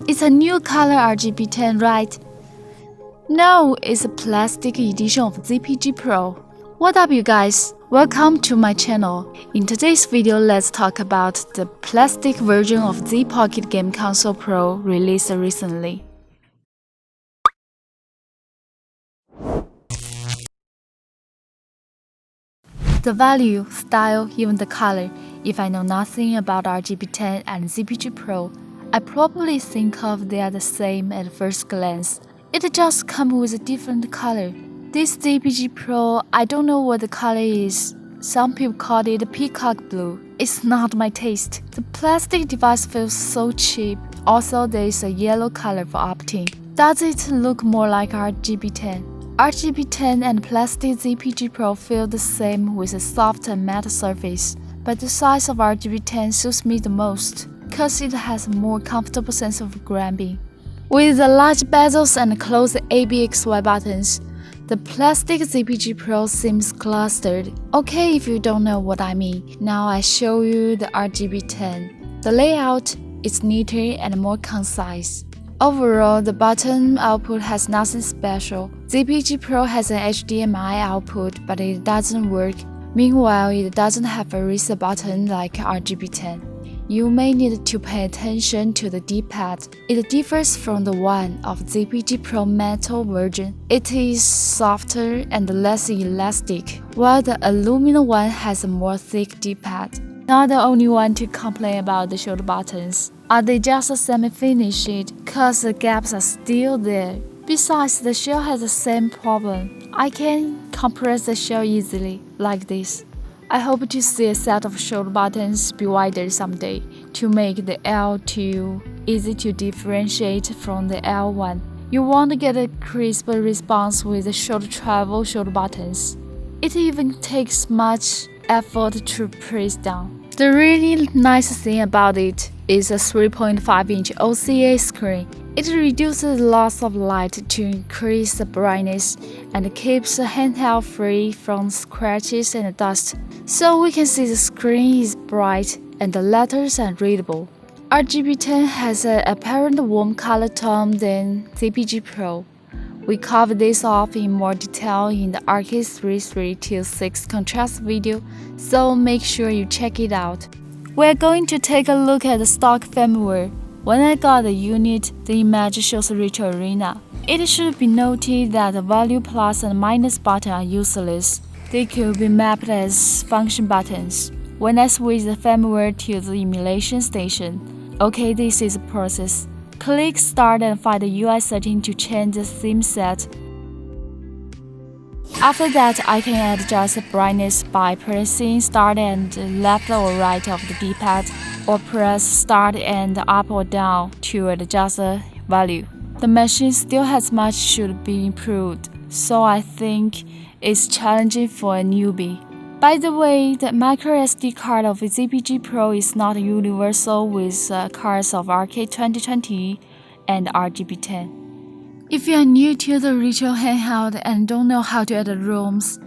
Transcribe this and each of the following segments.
It's a new color RGB10, right? No, it's a plastic edition of ZPG Pro. What up you guys? Welcome to my channel. In today's video, let's talk about the plastic version of Z Pocket Game Console Pro released recently. The value, style, even the color. If I know nothing about RGB10 and ZPG Pro, I probably think of they are the same at first glance. It just comes with a different color. This ZPG Pro, I don't know what the color is. Some people call it peacock blue. It's not my taste. The plastic device feels so cheap. Also, there is a yellow color for opting. Does it look more like RGB10? RGB10 and plastic ZPG Pro feel the same with a soft and matte surface, but the size of RGB10 suits me the most, cause it has a more comfortable sense of grabbing. With the large bezels and closed ABXY buttons, the plastic ZPG Pro seems clustered. Okay, if you don't know what I mean, now I show you the RGB10. The layout is neater and more concise. Overall, the button output has nothing special. ZPG Pro has an HDMI output, but it doesn't work. Meanwhile, it doesn't have a reset button like RGB10. You may need to pay attention to the D-pad. It differs from the one of ZPG Pro metal version. It is softer and less elastic, while the aluminum one has a more thick D-pad. Not the only one to complain about the shoulder buttons. Are they just semi-finished? Cause the gaps are still there. Besides, the shell has the same problem. I can compress the shell easily, like this. I hope to see a set of shoulder buttons be wider someday, to make the L2 easy to differentiate from the L1. You won't get a crisp response with the short travel shoulder buttons. It even takes much effort to press down. The really nice thing about it is a 3.5-inch OCA screen. It reduces the loss of light to increase the brightness and keeps the handheld free from scratches and dust, so we can see the screen is bright and the letters are readable. RGB10 has an apparent warm color tone than ZPG Pro. We covered this off in more detail in the Arcade 3326 contrast video, so make sure you check it out. We're going to take a look at the stock firmware. When I got the unit, the image shows Retro Arena. It should be noted that the value plus and minus button are useless. They could be mapped as function buttons. When I switch the firmware to the emulation station, okay, this is the process. Click Start and find the UI setting to change the theme set. After that, I can adjust the brightness by pressing Start and left or right of the D-pad, or press Start and up or down to adjust the value. The machine still has much should be improved, so I think it's challenging for a newbie. By the way, the microSD card of ZPG Pro is not universal with cards of Arcade 2020 and RGB10. If you are new to the retro handheld and don't know how to add ROMs,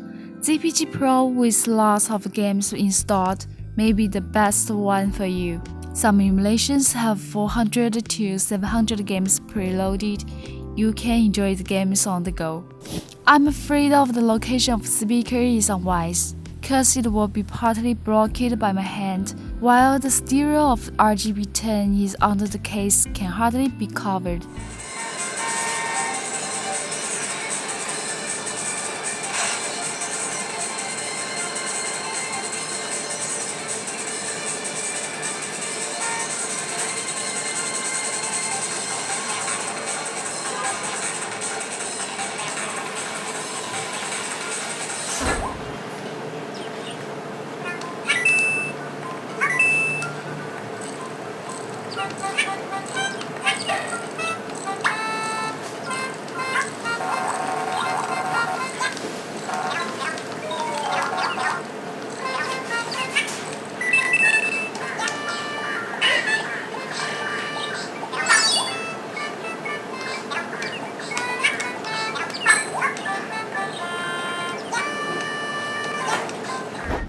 ZPG Pro with lots of games installed may be the best one for you. Some emulations have 400 to 700 games preloaded. You can enjoy the games on the go. I'm afraid of the location of the speaker is unwise, cause it will be partly blocked by my hand, while the stereo of RGB10 is under the case can hardly be covered.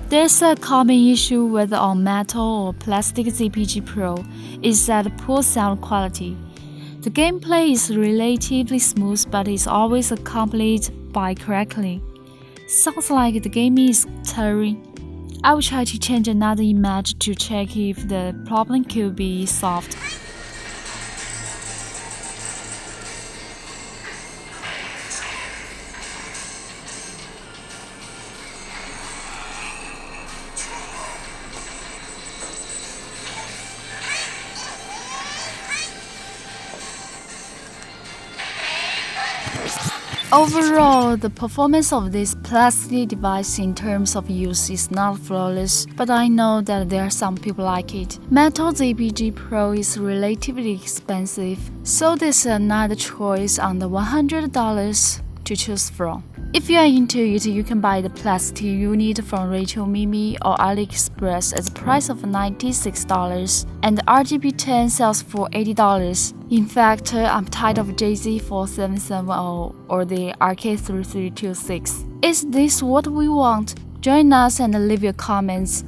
There's a common issue whether on metal or plastic ZPG Pro is that poor sound quality. The gameplay is relatively smooth but is always accompanied by crackling. Sounds like the game is tearing. I will try to change another image to check if the problem could be solved. Overall, the performance of this plastic device in terms of use is not flawless, but I know that there are some people like it. Metal ZPG Pro is relatively expensive, so there's another choice on the $100 to choose from. If you are into it, you can buy the plastic unit from Retromimi or Aliexpress at the price of $96, and the RGB10 sells for $80. In fact, I'm tired of JZ4770 or the RK3326. Is this what we want? Join us and leave your comments.